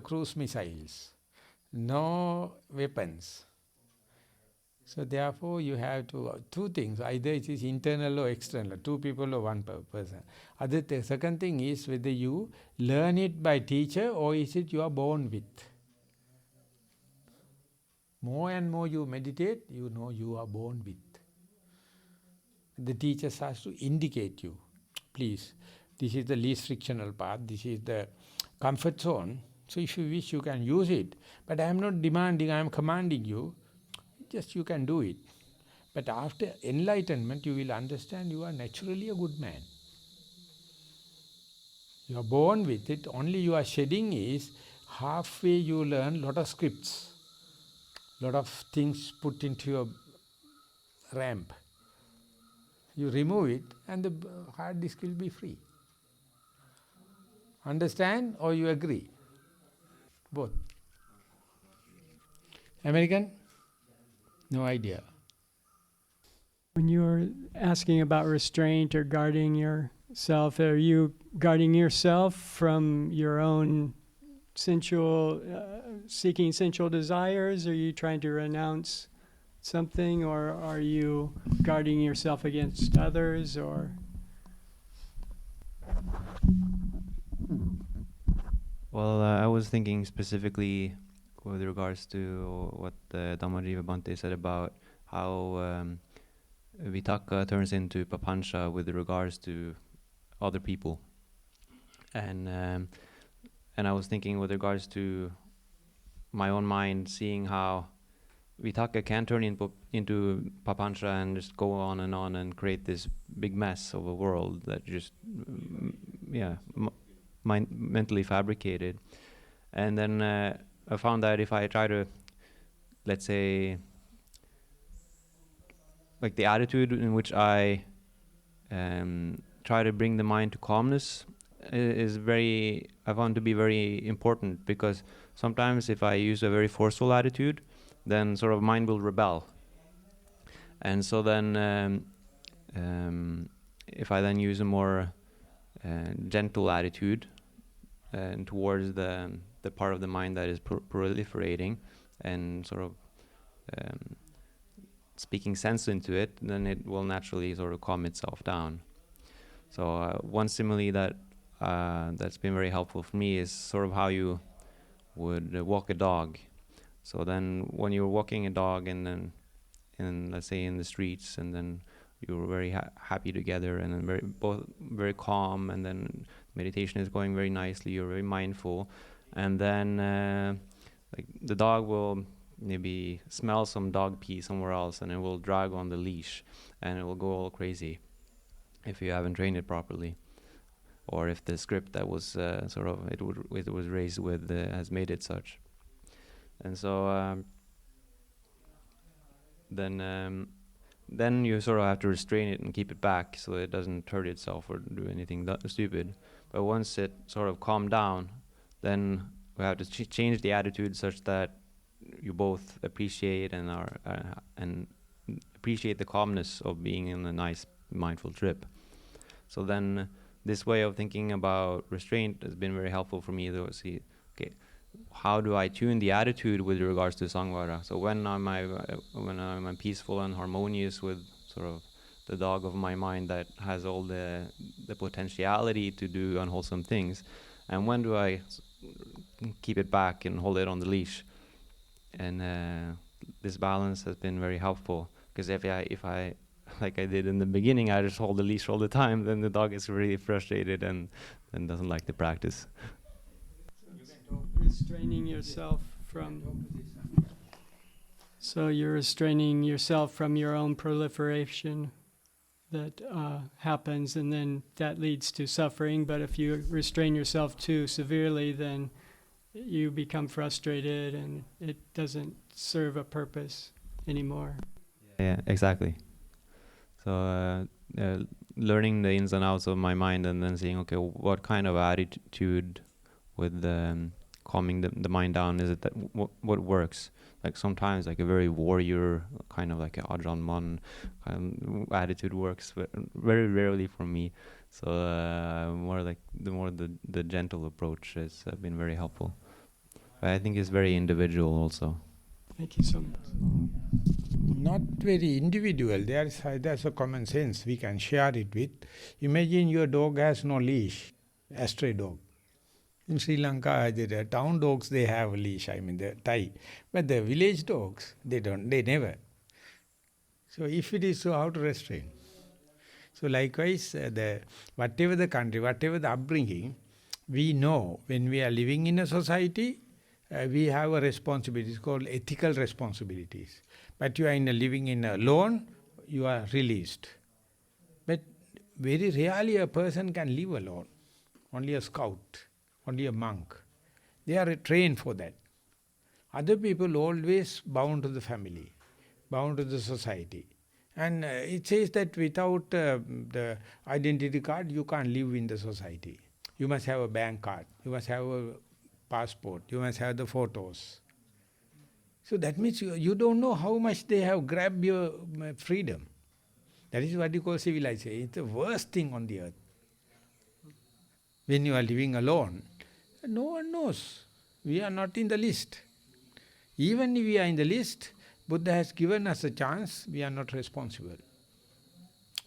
cruise missiles, no weapons. So therefore you have to, 2 things, either it is internal or external, 2 people or 1 person. Second thing is whether you learn it by teacher or is it you are born with. More and more you meditate, you know you are born with. The teacher has to indicate you. Please, this is the least frictional path, this is the comfort zone. So if you wish, you can use it. But I am not demanding, I am commanding you. Just you can do it. But after enlightenment, you will understand you are naturally a good man. You are born with it. Only you are shedding is halfway you learn lot of scripts. Lot of things put into your ramp. You remove it and the hard disk will be free. Understand or you agree? Both. American? No idea. When you're asking about restraint or guarding yourself, are you guarding yourself from your own sensual, seeking sensual desires? Are you trying to renounce something, or are you guarding yourself against others, or? Well, I was thinking specifically with regards to what the Dhammajiva Bhante said about how Vitaka turns into Papancha with regards to other people. And I was thinking with regards to my own mind, seeing how Vitaka can turn into Papancha and just go on and create this big mess of a world that just, mentally fabricated. And then I found that if I try to, let's say, like the attitude in which I try to bring the mind to calmness I found to be very important, because sometimes if I use a very forceful attitude, then sort of mind will rebel. And so then if I then use a more gentle attitude towards the part of the mind that is proliferating and sort of speaking sense into it, then it will naturally sort of calm itself down. So one simile that's been very helpful for me is sort of how you would walk a dog. So then when you're walking a dog and then let's say in the streets, and then you're very happy together, and then both very calm, and then meditation is going very nicely, you're very mindful, and then like the dog will maybe smell some dog pee somewhere else, and it will drag on the leash, and it will go all crazy if you haven't trained it properly, or if the script that was it was raised with has made it such. And so then you sort of have to restrain it and keep it back so it doesn't hurt itself or do anything stupid. But once it sort of calmed down, then we have to change the attitude such that you both appreciate and appreciate the calmness of being in a nice mindful trip. So then this way of thinking about restraint has been very helpful for me to see, okay, how do I tune the attitude with regards to Sangvara? So when I'm peaceful and harmonious with sort of the dog of my mind that has all the potentiality to do unwholesome things, and when do I keep it back and hold it on the leash? And this balance has been very helpful, because if I like I did in the beginning, I just hold the leash all the time, then the dog is really frustrated and doesn't like the practice. Restraining yourself from. So you're restraining yourself from your own proliferation that happens, and then that leads to suffering. But if you restrain yourself too severely, then you become frustrated, and it doesn't serve a purpose anymore. Yeah, exactly. So learning the ins and outs of my mind, and then seeing, okay, what kind of attitude with calming the mind down is it that what works? Like sometimes like a very warrior kind of like a Ajahn Mun attitude works, but very rarely for me. So more like the gentle approach has been very helpful. But I think it's very individual also. Thank you so much. Not very individual. There's a common sense we can share it with. Imagine your dog has no leash, a stray dog. In Sri Lanka, the town dogs, they have a leash, the tie. But the village dogs, they never. So if it is so, how to restrain? So likewise, whatever the country, whatever the upbringing, we know when we are living in a society, we have a responsibility. It's called ethical responsibilities. But you are living in alone, you are released. But very rarely a person can live alone. Only a scout, only a monk. They are trained for that. Other people always bound to the family, bound to the society. And it says that without the identity card, you can't live in the society. You must have a bank card, you must have a passport, you must have the photos. So that means you don't know how much they have grabbed your freedom. That is what you call civilization. It's the worst thing on the earth. When you are living alone, no one knows. We are not in the list. Even if we are in the list, Buddha has given us a chance, we are not responsible.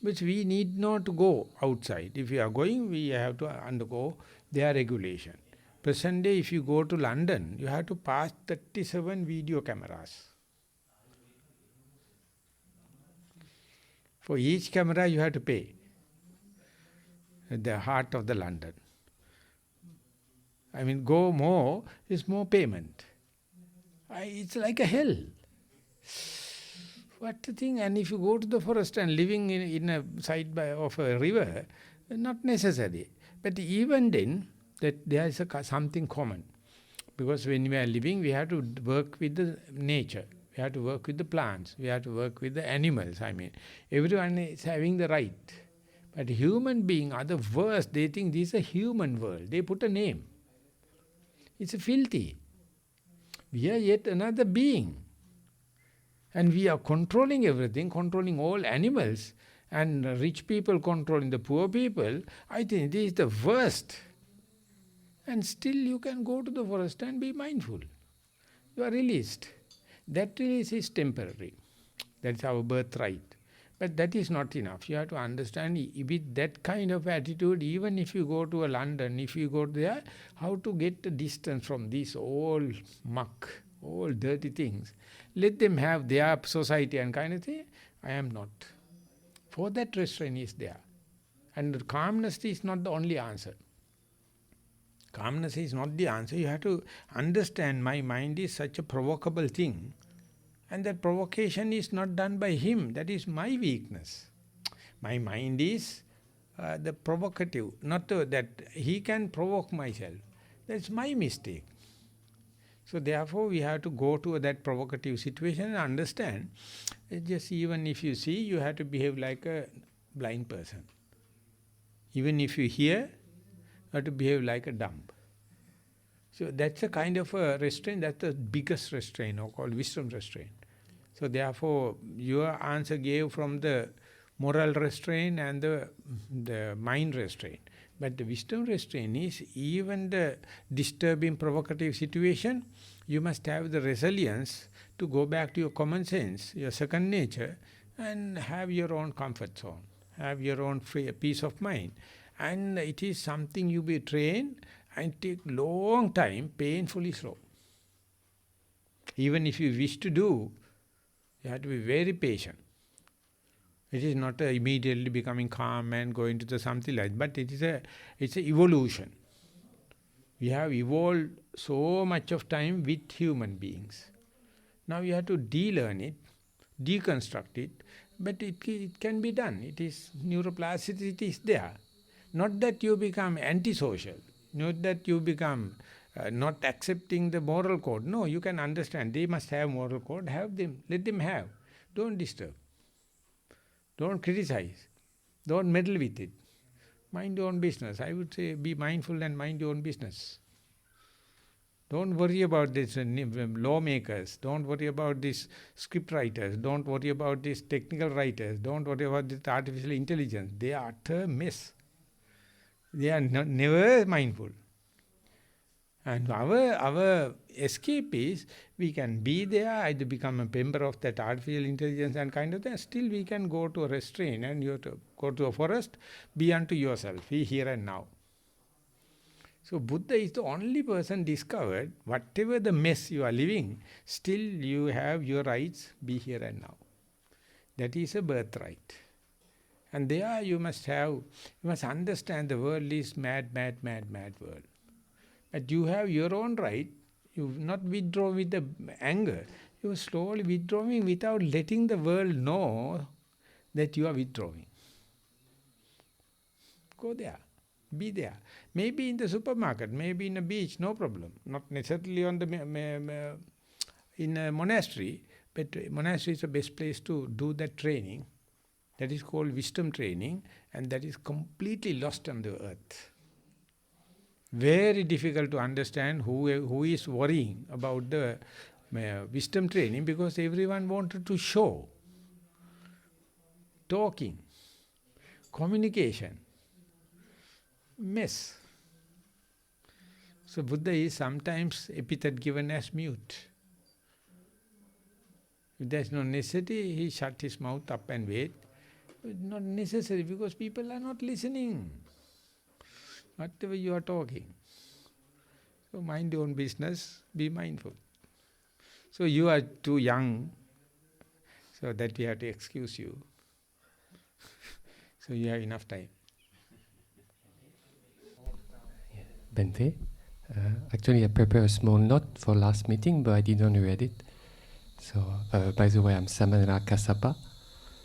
Which we need not to go outside. If we are going, we have to undergo their regulation. Present day, if you go to London, you have to pass 37 video cameras. For each camera you have to pay. At the heart of the London. Go more is more payment. It's like a hell. What to think? And if you go to the forest and living in a side of a river, not necessary. But even then, that there is something common. Because when we are living, we have to work with the nature. We have to work with the plants. We have to work with the animals. Everyone is having the right. But human beings are the worst. They think this is a human world. They put a name. It's filthy. We are yet another being. And we are controlling everything, controlling all animals, and rich people controlling the poor people. I think this is the worst. And still you can go to the forest and be mindful. You are released. That release is temporary. That is our birthright. But that is not enough. You have to understand with that kind of attitude, even if you go to London, if you go there, how to get the distance from this all muck, all dirty things. Let them have their society and kind of thing. I am not. For that restraint is there. And calmness is not the only answer. Calmness is not the answer. You have to understand my mind is such a provocable thing. And that provocation is not done by him. That is my weakness. My mind is the provocative. Not that he can provoke myself. That's my mistake. So therefore we have to go to that provocative situation and understand. Just even if you see, you have to behave like a blind person. Even if you hear, you have to behave like a dumb. So that's a kind of a restraint, that's the biggest restraint, or called wisdom restraint. So therefore, your answer gave from the moral restraint and the mind restraint. But the wisdom restraint is even the disturbing, provocative situation, you must have the resilience to go back to your common sense, your second nature, and have your own comfort zone, have your own free peace of mind. And it is something you be trained and take long time, painfully slow. Even if you wish to do, you have to be very patient. It is not immediately becoming calm and going to the something like that, but it's a evolution. We have evolved so much of time with human beings. Now you have to de-learn it, deconstruct it, but it can be done. It is, neuroplasticity is there. Not that you become antisocial, not that you become not accepting the moral code. No, you can understand. They must have moral code, have them, let them have. Don't disturb. Don't criticize. Don't meddle with it. Mind your own business. I would say be mindful and mind your own business. Don't worry about this lawmakers. Don't worry about these script writers. Don't worry about these technical writers. Don't worry about this artificial intelligence. They are utter mess. They are never mindful. And our escape is, we can be there, either become a member of that artificial intelligence and kind of thing. Still we can go to a restraint and you have to go to a forest, be unto yourself, be here and now. So Buddha is the only person discovered, whatever the mess you are living, still you have your rights, be here and now. That is a birthright. And there you must understand the world is mad world. But you have your own right. You not withdraw with the anger. You are slowly withdrawing without letting the world know that you are withdrawing. Go there. Be there. Maybe in the supermarket, maybe in a beach, no problem. Not necessarily on the in a monastery, but monastery is the best place to do that training. That is called wisdom training, and that is completely lost on the earth. Very difficult to understand who is worrying about the wisdom training, because everyone wanted to show. Talking, communication, mess. So Buddha is sometimes epithet given as mute. If there is no necessity, he shut his mouth up and wait. It's not necessary because people are not listening. Whatever you are talking. So mind your own business, be mindful. So you are too young, so that we have to excuse you. So you have enough time. Bente, actually I prepared a small note for last meeting, but I didn't read it. So, by the way, I'm Samana Kassapa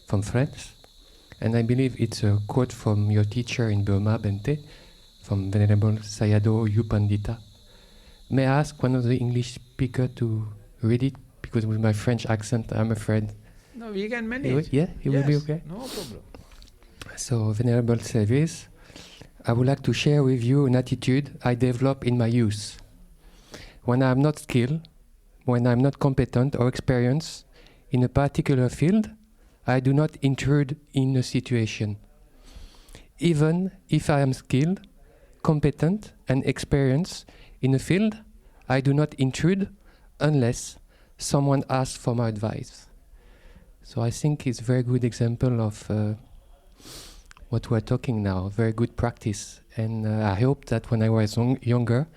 from France. And I believe it's a quote from your teacher in Burma, Bente, from Venerable Sayadaw U Pandita. May I ask one of the English speakers to read it? Because with my French accent, I'm afraid. No, we can manage. It will be okay? No problem. So, Venerable Service, I would like to share with you an attitude I developed in my youth. When I'm not skilled, when I'm not competent or experienced in a particular field, I do not intrude in a situation. Even if I am skilled, competent and experienced in a field, I do not intrude unless someone asks for my advice. So I think it's a very good example of what we're talking now, very good practice. And I hope that when I was younger,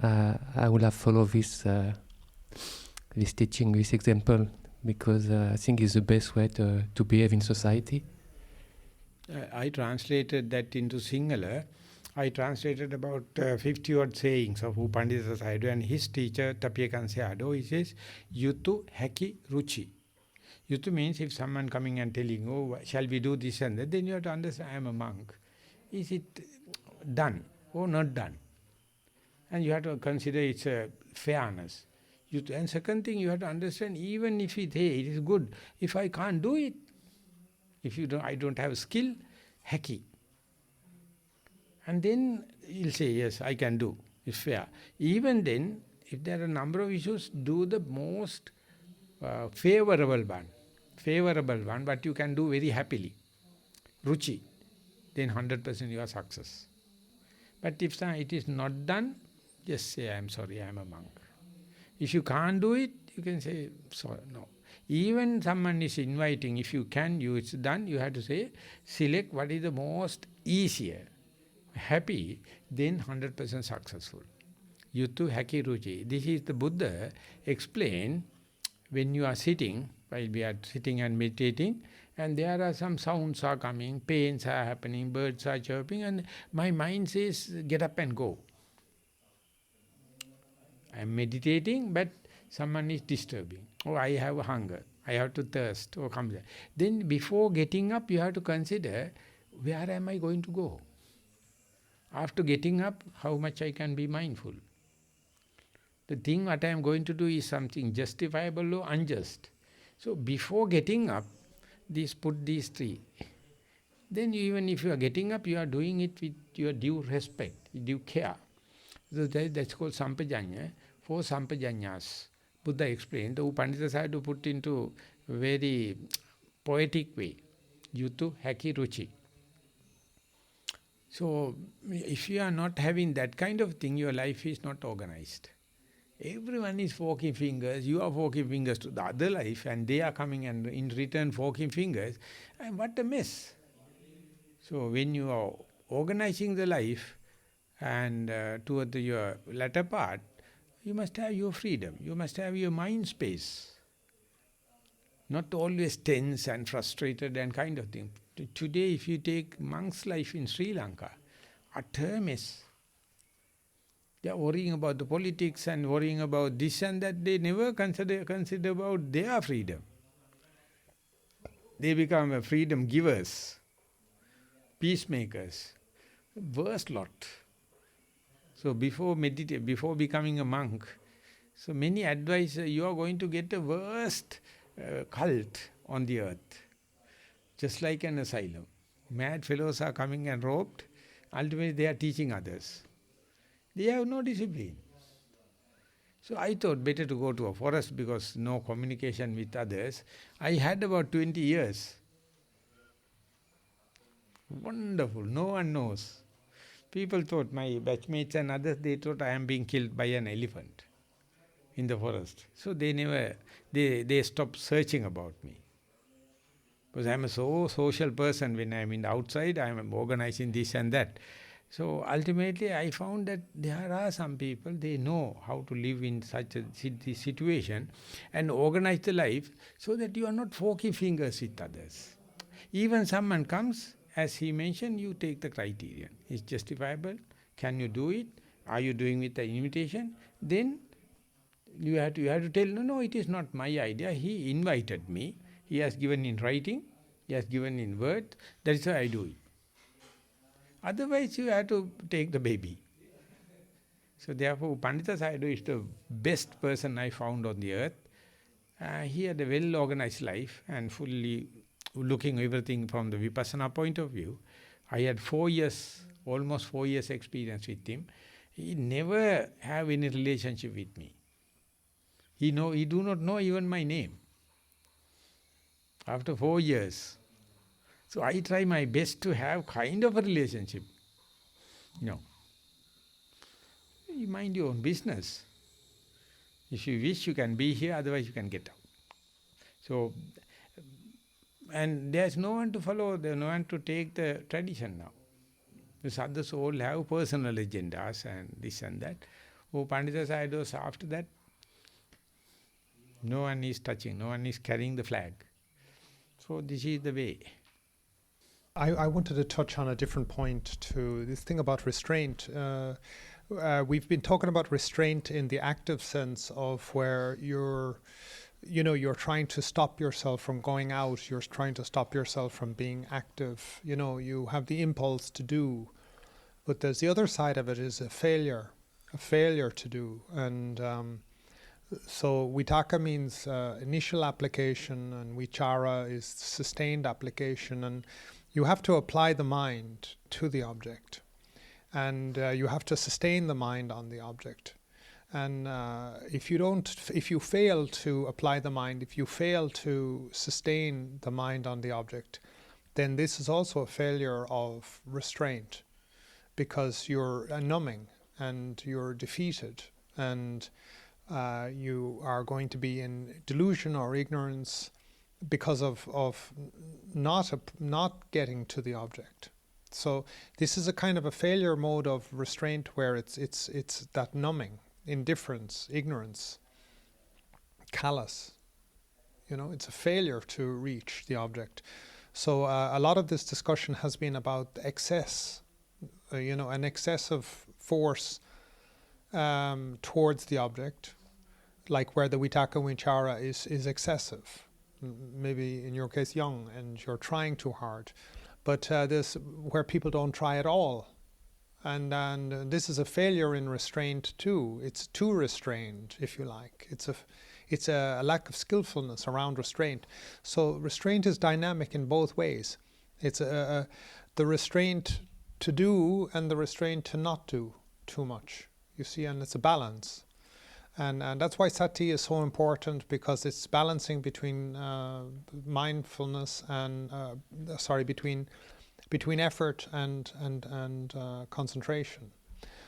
I would have followed this teaching, this example, because I think it's the best way to behave in society. I translated that into Sinhala. I translated about 50 odd sayings of U Pandita Sayadaw and his teacher Tapiyakan Sayadaw. He says, Yutu Haki Ruchi. Yutu means if someone coming and telling, oh, shall we do this and that, then you have to understand, I am a monk. Is it done or not done? And you have to consider its fairness. And second thing, you have to understand, even if it is good, if I can't do it, if I don't have skill, hacky. And then you'll say, yes, I can do. It's fair. Even then, if there are a number of issues, do the most favorable one, but you can do very happily. Ruchi. Then 100% you are success. But if it is not done, just say, I am sorry, I am a monk. If you can't do it, you can say, sorry, no. Even someone is inviting, if you can, it's done, you have to say, select what is the most easier, happy, then 100% successful. Yutu Haki Ruchi. This is the Buddha explain when you are sitting, while we are sitting and meditating, and there are some sounds are coming, pains are happening, birds are chirping, and my mind says, get up and go. I am meditating, but someone is disturbing. Oh, I have hunger. I have to thirst. Oh, come there. Then before getting up, you have to consider, where am I going to go? After getting up, how much I can be mindful? The thing what I am going to do is something justifiable or unjust. So before getting up, put these three. Then even if you are getting up, you are doing it with your due respect, due care. So that's called Sampajanya. 4 Sampajanyas. Buddha explained. The Pandita Sayadaw put into very poetic way. Yutu Haki Ruchi. So if you are not having that kind of thing, your life is not organized. Everyone is forking fingers, you are forking fingers to the other life, and they are coming and in return forking fingers, and what a mess. So when you are organizing the life and toward your latter part, you must have your freedom, you must have your mind space. Not always tense and frustrated and kind of thing. Today if you take monk's life in Sri Lanka, utter mess. They are worrying about the politics and worrying about this and that. They never consider about their freedom. They become freedom givers, peacemakers. Worst lot. So before becoming a monk, so many advise you are going to get the worst cult on the earth. Just like an asylum. Mad fellows are coming and roped. Ultimately they are teaching others. They have no discipline. So I thought better to go to a forest because no communication with others. I had about 20 years. Wonderful, no one knows. People thought, my batchmates and others, they thought I am being killed by an elephant in the forest. So they stopped searching about me. Because I am a so social person. When I am in the outside, I am organizing this and that. So ultimately I found that there are some people, they know how to live in such a situation and organize the life so that you are not forking fingers with others. Even someone comes, as he mentioned, you take the criterion. Is justifiable? Can you do it? Are you doing with the invitation? Then you have to tell, no, it is not my idea. He invited me. He has given in writing. He has given in word. That is why I do it. Otherwise, you have to take the baby. So therefore, Pandita Sayadaw is the best person I found on the earth. He had a well-organized life and fully looking everything from the Vipassana point of view. I had 4 years, almost 4 years experience with him. He never have any relationship with me. He do not know even my name. After 4 years. So I try my best to have kind of a relationship. No. You mind your own business. If you wish, you can be here, otherwise you can get out. So, and there's no one to follow, there's no one to take the tradition now. Because others all have personal agendas and this and that. Oh, Pandita Sayadaw, after that, no one is touching, no one is carrying the flag. So this is the way. I wanted to touch on a different point to this thing about restraint. We've been talking about restraint in the active sense of where you're trying to stop yourself from going out. You're trying to stop yourself from being active. You have the impulse to do, but there's the other side of it is a failure to do. And so vitaka means initial application, and vichara is sustained application. And you have to apply the mind to the object, and you have to sustain the mind on the object. And if you fail to apply the mind, if you fail to sustain the mind on the object, then this is also a failure of restraint, because you're numbing and you're defeated, and you are going to be in delusion or ignorance because of not getting to the object. So this is a kind of a failure mode of restraint, where it's that numbing, indifference, ignorance, callous. It's a failure to reach the object. So a lot of this discussion has been about excess, an excessive force towards the object, like where the vitaka vichara is excessive. Maybe in your case young, and you're trying too hard. But this where people don't try at all. And this is a failure in restraint too. It's too restrained, if you like. It's a lack of skillfulness around restraint. So restraint is dynamic in both ways. It's the restraint to do and the restraint to not do too much. You see, and it's a balance. And that's why sati is so important, because it's balancing between mindfulness and between effort and concentration.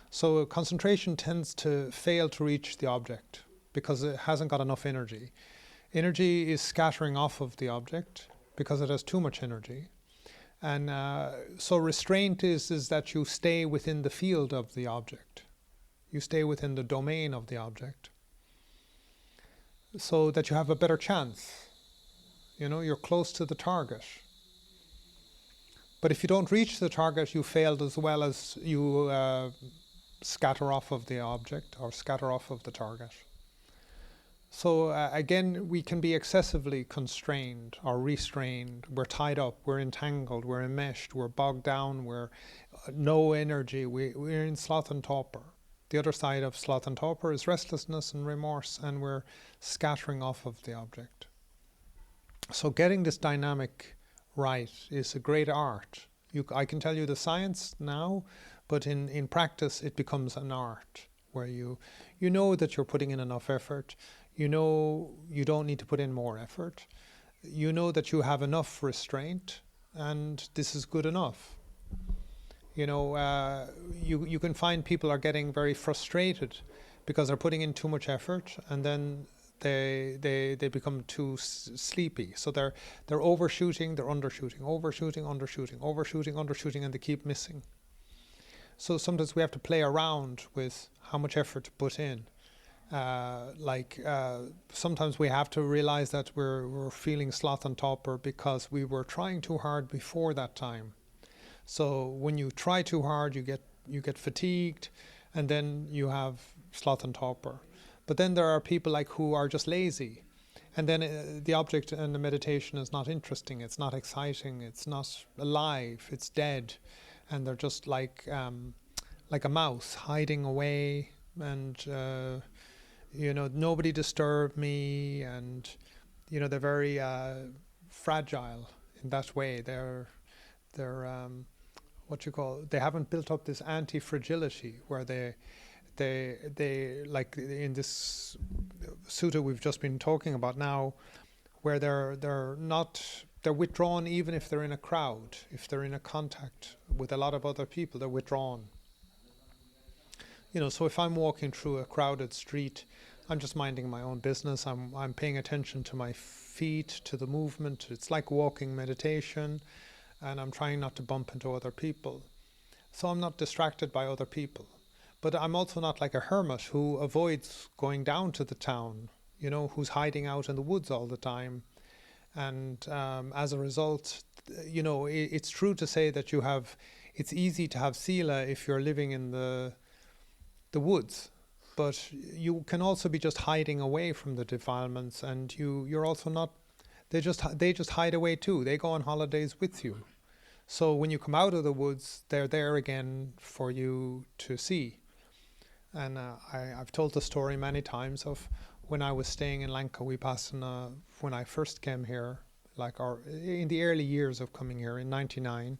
So concentration tends to fail to reach the object because it hasn't got enough energy. Energy is scattering off of the object because it has too much energy. And so restraint is that you stay within the field of the object. You stay within the domain of the object, so that you have a better chance. You're close to the target. But if you don't reach the target, you failed as well as you scatter off of the object or scatter off of the target. So again, we can be excessively constrained or restrained. We're tied up, we're entangled, we're enmeshed, we're bogged down, we're no energy, we're in sloth and torpor. The other side of sloth and torpor is restlessness and remorse, and we're scattering off of the object. So getting this dynamic right is a great art. I can tell you the science now, but in practice it becomes an art, where you know that you're putting in enough effort. You know you don't need to put in more effort. You know that you have enough restraint, and this is good enough. You can find people are getting very frustrated because they're putting in too much effort, and then they become too sleepy. So they're overshooting, they're undershooting, overshooting, undershooting, overshooting, undershooting, and they keep missing. So sometimes we have to play around with how much effort to put in. Sometimes we have to realize that we're feeling sloth and torpor because we were trying too hard before that time. So when you try too hard, you get fatigued, and then you have sloth and torpor. But then there are people who are just lazy, and then the object and the meditation is not interesting, it's not exciting, it's not alive, it's dead, and they're just like a mouse hiding away, and nobody disturb me, and they're very fragile in that way. They're they haven't built up this anti-fragility, where they like in this sutta we've just been talking about now, where they're withdrawn even if they're in a crowd, if they're in a contact with a lot of other people, they're withdrawn. So if I'm walking through a crowded street, I'm just minding my own business. I'm paying attention to my feet, to the movement. It's like walking meditation. And I'm trying not to bump into other people. So I'm not distracted by other people. But I'm also not like a hermit who avoids going down to the town, who's hiding out in the woods all the time. And as a result, it's true to say that it's easy to have sila if you're living in the woods, but you can also be just hiding away from the defilements, and you're also not. They just hide away too. They go on holidays with you. So when you come out of the woods, they're there again for you to see. And I've told the story many times of when I was staying in Lanka Vipassana when I first came here, in the early years of coming here in '99.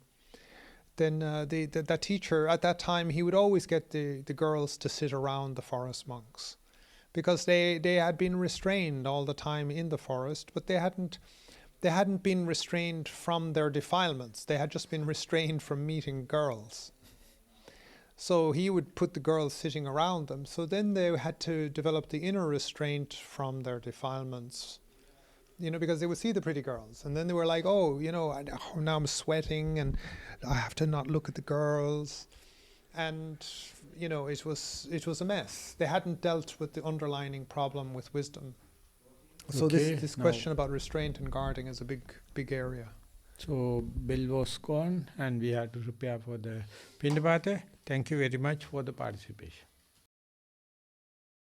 Then that teacher at that time, he would always get the girls to sit around the forest monks, because they had been restrained all the time in the forest, but they hadn't been restrained from their defilements. They had just been restrained from meeting girls. So he would put the girls sitting around them. So then they had to develop the inner restraint from their defilements, because they would see the pretty girls. And then they were like, now I'm sweating and I have to not look at the girls. And, it was a mess. They hadn't dealt with the underlying problem with wisdom. So Okay, this question about restraint and guarding is a big area. So bell was gone and we had to prepare for the Pindapata. Thank you very much for the participation.